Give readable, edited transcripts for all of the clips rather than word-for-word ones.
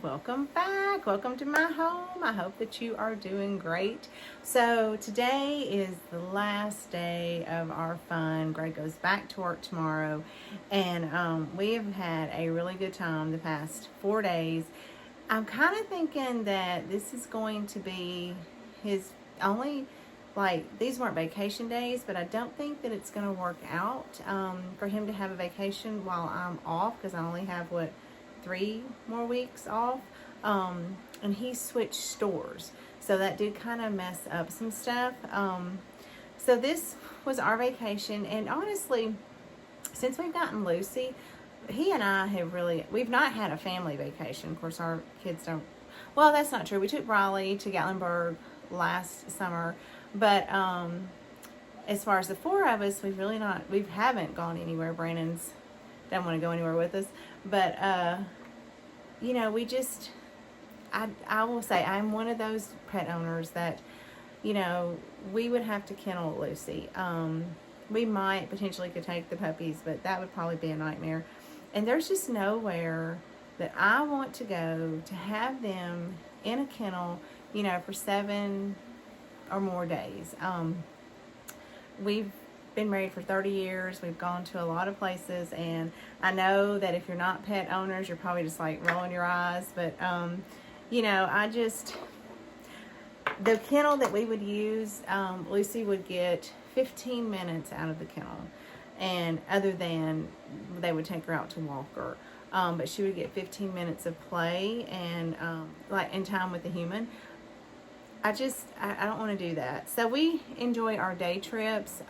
welcome back. Welcome to my home. I hope that you are doing great. So today is the last day of our fun. Greg goes back to work tomorrow, and we have had a really good time the past 4 days. I'm kind of thinking that this is going to be his only, like, these weren't vacation days, but I don't think that it's going to work out for him to have a vacation while I'm off, because I only have, 3 more weeks off. And he switched stores, so that did kind of mess up some stuff. So this was our vacation, and honestly, since we've gotten Lucy, he and I have we've not had a family vacation. Of course, our kids don't, well, that's not true. We took Riley to Gatlinburg last summer, but as far as the 4 of us, we haven't gone anywhere. Brandon's don't want to go anywhere with us, but I will say I'm one of those pet owners that, we would have to kennel Lucy. We might potentially could take the puppies, but that would probably be a nightmare. And there's just nowhere that I want to go to have them in a kennel, for 7 or more days. We've been married for 30 years. We've gone to a lot of places, and I know that if you're not pet owners, you're probably just like rolling your eyes, but the kennel that we would use, Lucy would get 15 minutes out of the kennel, and other than they would take her out to walk her, but she would get 15 minutes of play and in time with the human. I don't want to do that. So we enjoy our day trips.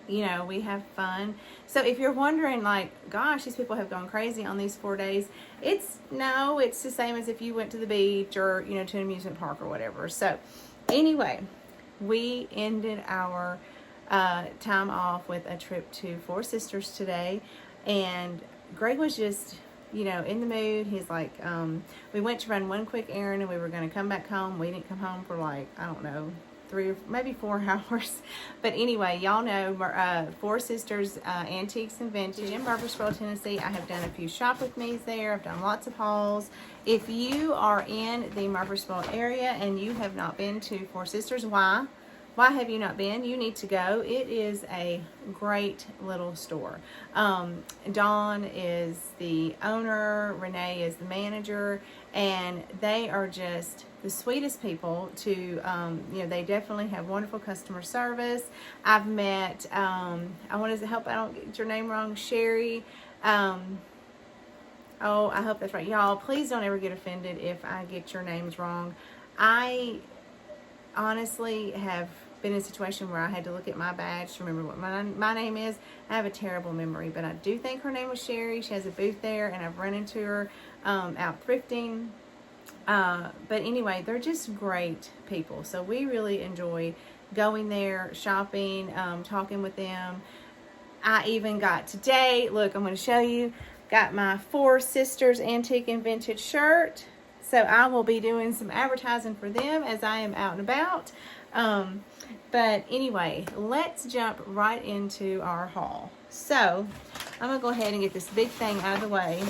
We have fun. So if you're wondering, gosh, these people have gone crazy on these 4 days, it's the same as if you went to the beach or, to an amusement park or whatever. So anyway, we ended our time off with a trip to Four Sisters today, and Greg was just in the mood. He's like, we went to run one quick errand and we were going to come back home. We didn't come home for 3 or maybe 4 hours. But anyway, y'all know Four Sisters Antiques and Vintage in Murfreesboro, Tennessee. I have done a few shop with me's there. I've done lots of hauls. If you are in the Murfreesboro area and you have not been to Four Sisters, why have you not been? You need to go. It is a great little store. Dawn is the owner, Renee is the manager, and they are just the sweetest people to, they definitely have wonderful customer service. I've met, I want to hope I don't get your name wrong, Sherry. I hope that's right. Y'all, please don't ever get offended if I get your names wrong. I honestly have been in a situation where I had to look at my badge to remember what my name is. I have a terrible memory, but I do think her name was Sherry. She has a booth there, and I've run into her out thrifting. But anyway, they're just great people. So we really enjoy going there, shopping, talking with them. I even got today, look, I'm going to show you, got my Four Sisters Antique and Vintage shirt. So I will be doing some advertising for them as I am out and about. But anyway, let's jump right into our haul. So I'm going to go ahead and get this big thing out of the way.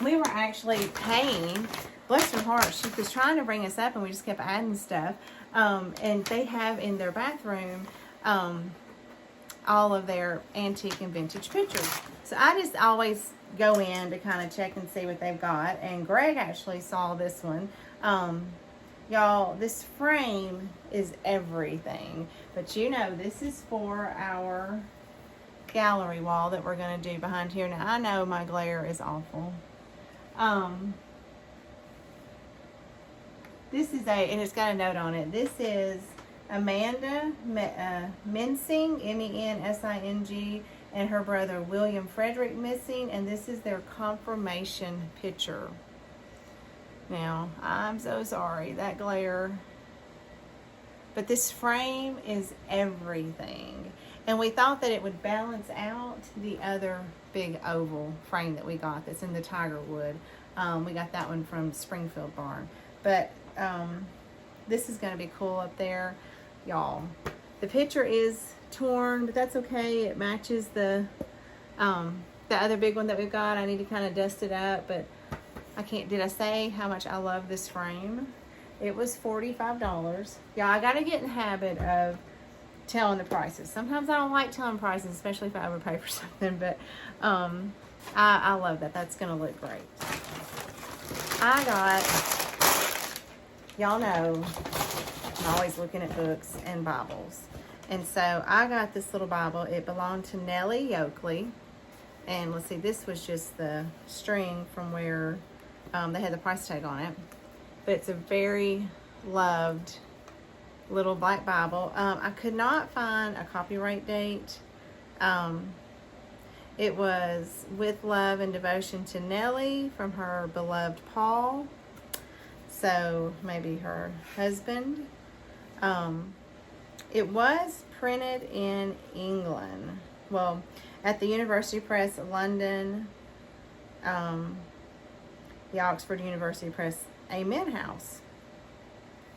We were actually paying, bless her heart, she was trying to bring us up and we just kept adding stuff. And they have in their bathroom all of their antique and vintage pictures. So I just always go in to kind of check and see what they've got. And Greg actually saw this one. Y'all, this frame is everything. But this is for our gallery wall that we're going to do behind here. Now, I know my glare is awful. This is and it's got a note on it. This is Amanda Mensing, Mensing, and her brother William Frederick Missing, and this is their confirmation picture. Now, I'm so sorry, that glare. But this frame is everything. And we thought that it would balance out the other big oval frame that we got that's in the tiger wood. We got that one from Springfield Barn. But this is going to be cool up there, y'all. The picture is torn, but that's okay. It matches the other big one that we've got. I need to kind of dust it up, but Did I say how much I love this frame? It was $45. Yeah, I got to get in the habit of telling the prices. Sometimes I don't like telling prices, especially if I overpay for something, but I love that. That's going to look great. I got, y'all know, I'm always looking at books and Bibles. And so I got this little Bible. It belonged to Nellie Yoakley. And let's see, this was just the string from where they had the price tag on it. But it's a very loved little black Bible. I could not find a copyright date. It was with love and devotion to Nellie from her beloved Paul. So maybe her husband. It was printed in England. Well, at the University Press London, the Oxford University Press Amen House.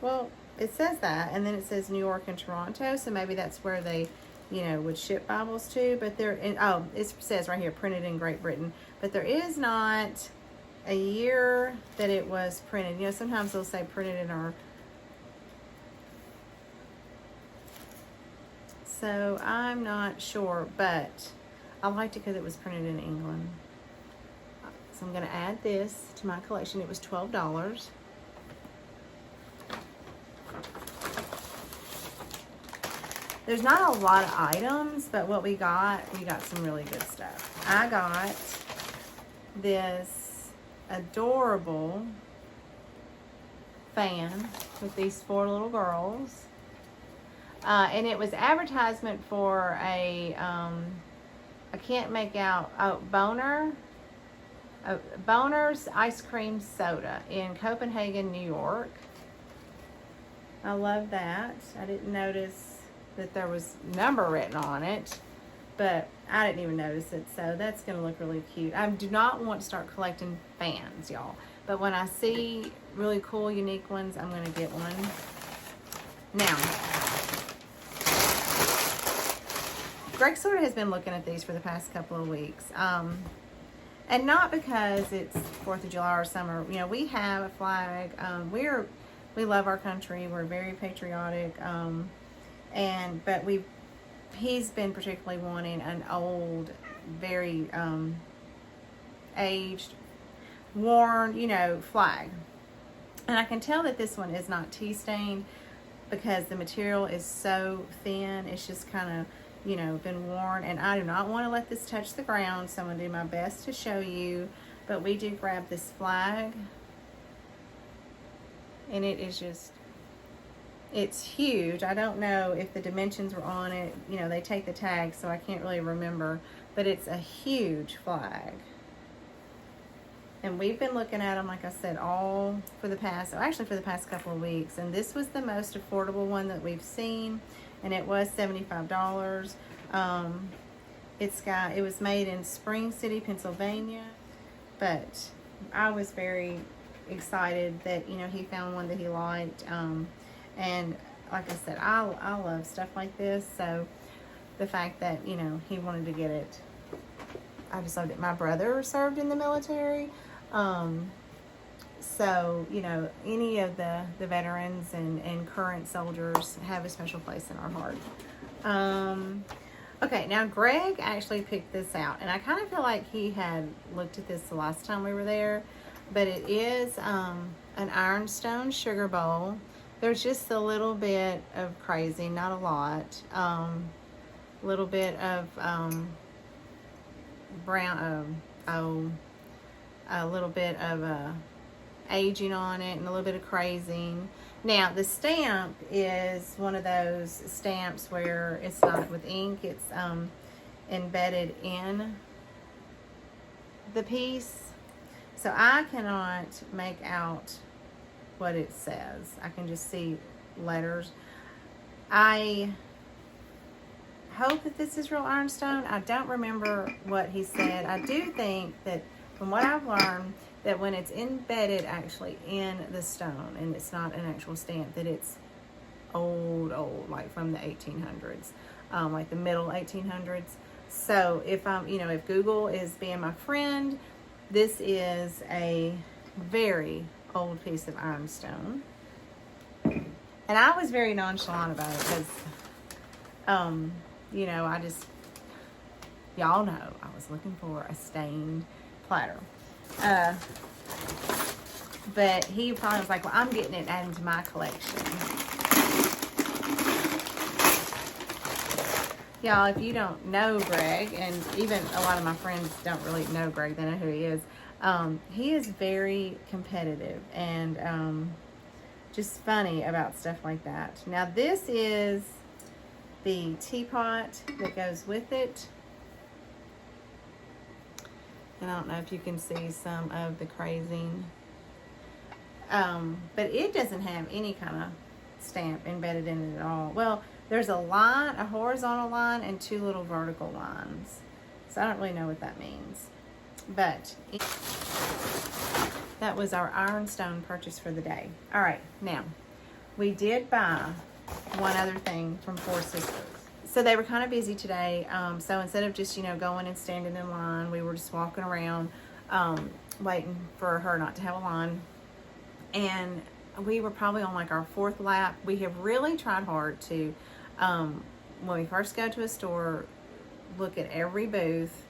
Well, it says that, and then it says New York and Toronto, so maybe that's where they, would ship Bibles to, but they're in, it says right here, printed in Great Britain, but there is not a year that it was printed. Sometimes they'll say printed in our, so I'm not sure, but I liked it because it was printed in England. So I'm going to add this to my collection. It was $12. There's not a lot of items, but what we got some really good stuff. I got this adorable fan with these 4 little girls. And it was advertisement for a, I can't make out, Boner's ice cream soda in Copenhagen, New York. I love that. I didn't notice that there was number written on it, but I didn't even notice it, so that's going to look really cute. I do not want to start collecting fans, y'all, but when I see really cool, unique ones, I'm going to get one. Now, Greg sort of has been looking at these for the past couple of weeks, and not because it's 4th of July or summer. We have a flag. We love our country. We're very patriotic. But he's been particularly wanting an old, very aged, worn, flag. And I can tell that this one is not tea stained because the material is so thin. It's just kind of, been worn, and I do not want to let this touch the ground, so I'm going to do my best to show you. But we did grab this flag, and it is just, it's huge. I don't know if the dimensions were on it. They take the tag, so I can't really remember, but it's a huge flag. And we've been looking at them, like I said, for the past couple of weeks. And this was the most affordable one that we've seen, and it was $75. It was made in Spring City, Pennsylvania, but I was very excited that, he found one that he liked. And like I said, I love stuff like this, so the fact that, he wanted to get it, I just loved it. My brother served in the military. So, any of the veterans and current soldiers have a special place in our heart. Okay, now Greg actually picked this out, and I kind of feel like he had looked at this the last time we were there, but it is an ironstone sugar bowl. There's just a little bit of crazy, not a lot. Little bit of brown, a little bit of aging on it, and a little bit of crazing. Now, the stamp is one of those stamps where it's not with ink, it's embedded in the piece. So I cannot make out what it says. I can just see letters. I hope that this is real ironstone. I don't remember what he said. I do think that from what I've learned, that when it's embedded actually in the stone and it's not an actual stamp, that it's old, like from the 1800s, like the middle 1800s. So if if Google is being my friend, this is a very old piece of ironstone. And I was very nonchalant about it because, you know, y'all know I was looking for a stained platter. But he probably was like, well, I'm getting it added to my collection. Y'all, if you don't know Greg, and even a lot of my friends don't really know Greg, they know who he is very competitive and just funny about stuff like that. Now, this is the teapot that goes with it. And I don't know if you can see some of the crazing. But it doesn't have any kind of stamp embedded in it at all. Well, there's a line, a horizontal line, and 2 little vertical lines. So I don't really know what that means. But that was our ironstone purchase for the day. All right, now, we did buy one other thing from Four Sisters. So they were kind of busy today. So instead of just, you know, going and standing in line, we were just walking around waiting for her not to have a line. And we were probably on like our 4th lap. We have really tried hard to, when we first go to a store, look at every booth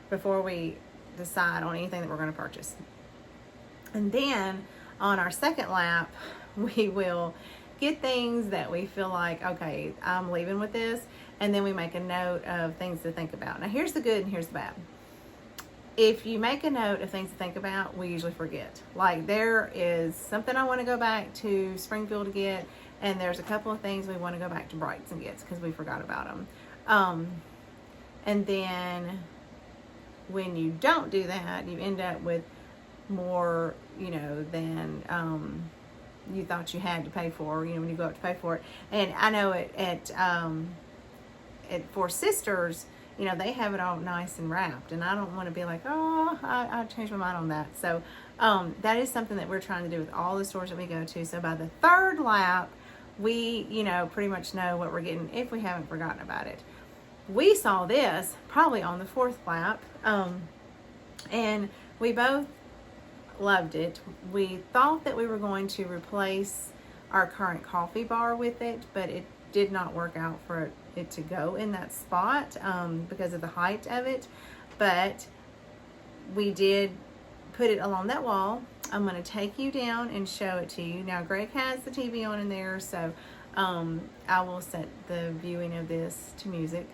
before we decide on anything that we're going to purchase. And then on our 2nd lap, we will get things that we feel like, okay, I'm leaving with this. And then we make a note of things to think about. Now, here's the good and here's the bad. If you make a note of things to think about, we usually forget. Like, there is something I want to go back to Springfield to get, and there's a couple of things we want to go back to Brights and get because we forgot about them. And then when you don't do that, you end up with more, you know, than you thought you had to pay for, you know, when you go up to pay for it. And I know at Four Sisters, you know, they have it all nice and wrapped, and I don't want to be like, oh, I changed my mind on that. So that is something that we're trying to do with all the stores that we go to. So by the 3rd lap, we, you know, pretty much know what we're getting if we haven't forgotten about it. We saw this probably on the 4th lap, and we both loved it. We thought that we were going to replace our current coffee bar with it, but it did not work out for it to go in that spot because of the height of it. But we did put it along that wall. I'm going to take you down and show it to you. Now, Greg has the TV on in there, so I will set the viewing of this to music.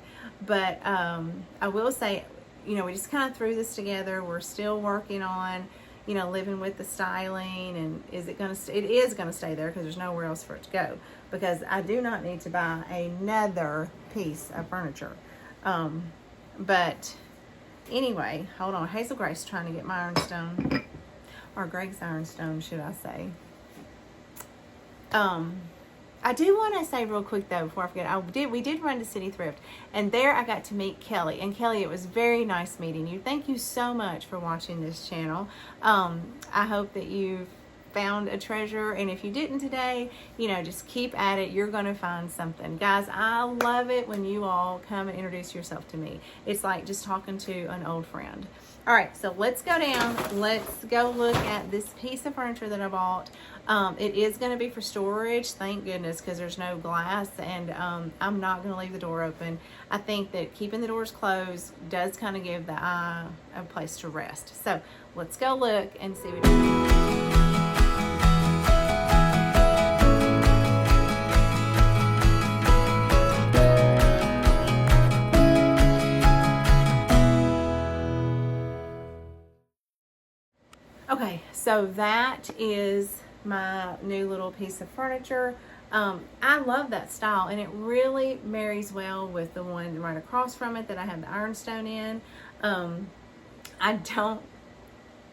But I will say, you know, we just kind of threw this together. We're still working on, you know, living with the styling, and it is going to stay there because there's nowhere else for it to go, because I do not need to buy another piece of furniture. But anyway, hold on. Hazel Grace trying to get my ironstone, or Greg's ironstone, should I say. I do want to say real quick though, before I forget, we did run to City Thrift, and there I got to meet Kelly. And Kelly, it was very nice meeting you. Thank you so much for watching this channel. I hope that you've found a treasure, and if you didn't today, you know, just keep at it. You're going to find something. Guys, I love it when you all come and introduce yourself to me. It's like just talking to an old friend. All right, so let's go down. Let's go look at this piece of furniture that I bought. It is going to be for storage, thank goodness, because there's no glass, and I'm not going to leave the door open. I think that keeping the doors closed does kind of give the eye a place to rest. So let's go look and see what it is. Okay, so that is my new little piece of furniture. I love that style, and it really marries well with the one right across from it that I have the ironstone in. I don't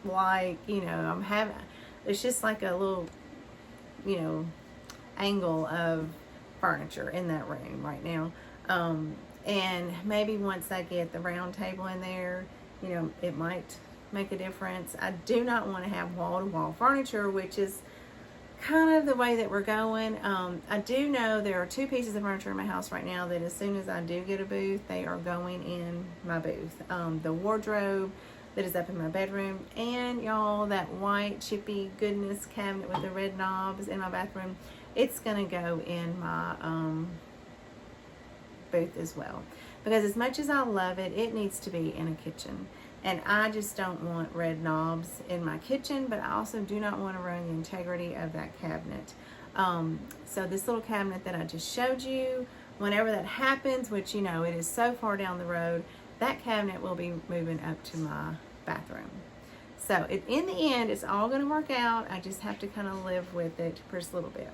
like, you know, it's just like a little, you know, angle of furniture in that room right now. And maybe once I get the round table in there, you know, it might make a difference. I do not want to have wall-to-wall furniture, which is kind of the way that we're going. I do know there are 2 pieces of furniture in my house right now that as soon as I do get a booth, they are going in my booth. The wardrobe, that is up in my bedroom. And y'all, that white chippy goodness cabinet with the red knobs in my bathroom, it's gonna go in my booth as well, because as much as I love it, it needs to be in a kitchen, and I just don't want red knobs in my kitchen, but I also do not want to ruin the integrity of that cabinet. So this little cabinet that I just showed you, whenever that happens, which, you know, it is so far down the road, that cabinet will be moving up to my bathroom. So in the end, it's all going to work out. I just have to kind of live with it for just a little bit.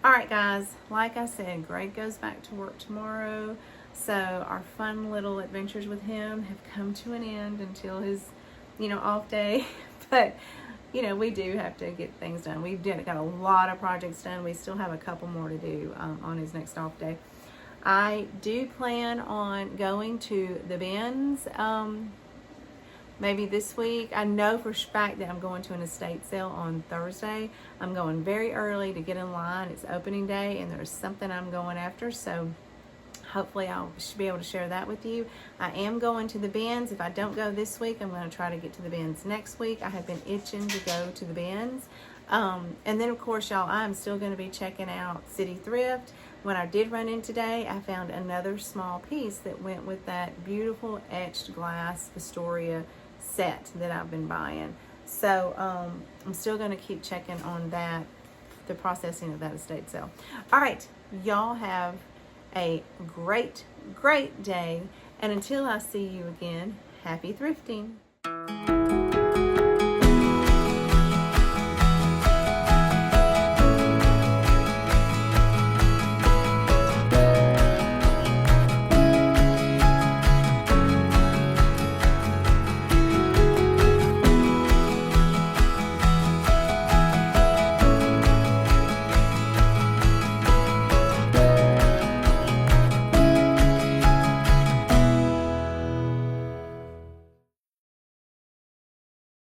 All right, guys, like I said, Greg goes back to work tomorrow. So our fun little adventures with him have come to an end until his, you know, off day. But, you know, we do have to get things done. We've got a lot of projects done. We still have a couple more to do on his next off day. I do plan on going to the bins maybe this week. I know for a fact that I'm going to an estate sale on Thursday. I'm going very early to get in line. It's opening day and there's something I'm going after, so hopefully I should be able to share that with you. I am going to the bins. If I don't go this week, I'm going to try to get to the bins next week. I have been itching to go to the bins. And then, of course, y'all, I'm still going to be checking out City Thrift. When I did run in today, I found another small piece that went with that beautiful etched glass Astoria set that I've been buying. So I'm still going to keep checking on that, the processing of that estate sale. All right, y'all have a great, great day. And until I see you again, happy thrifting.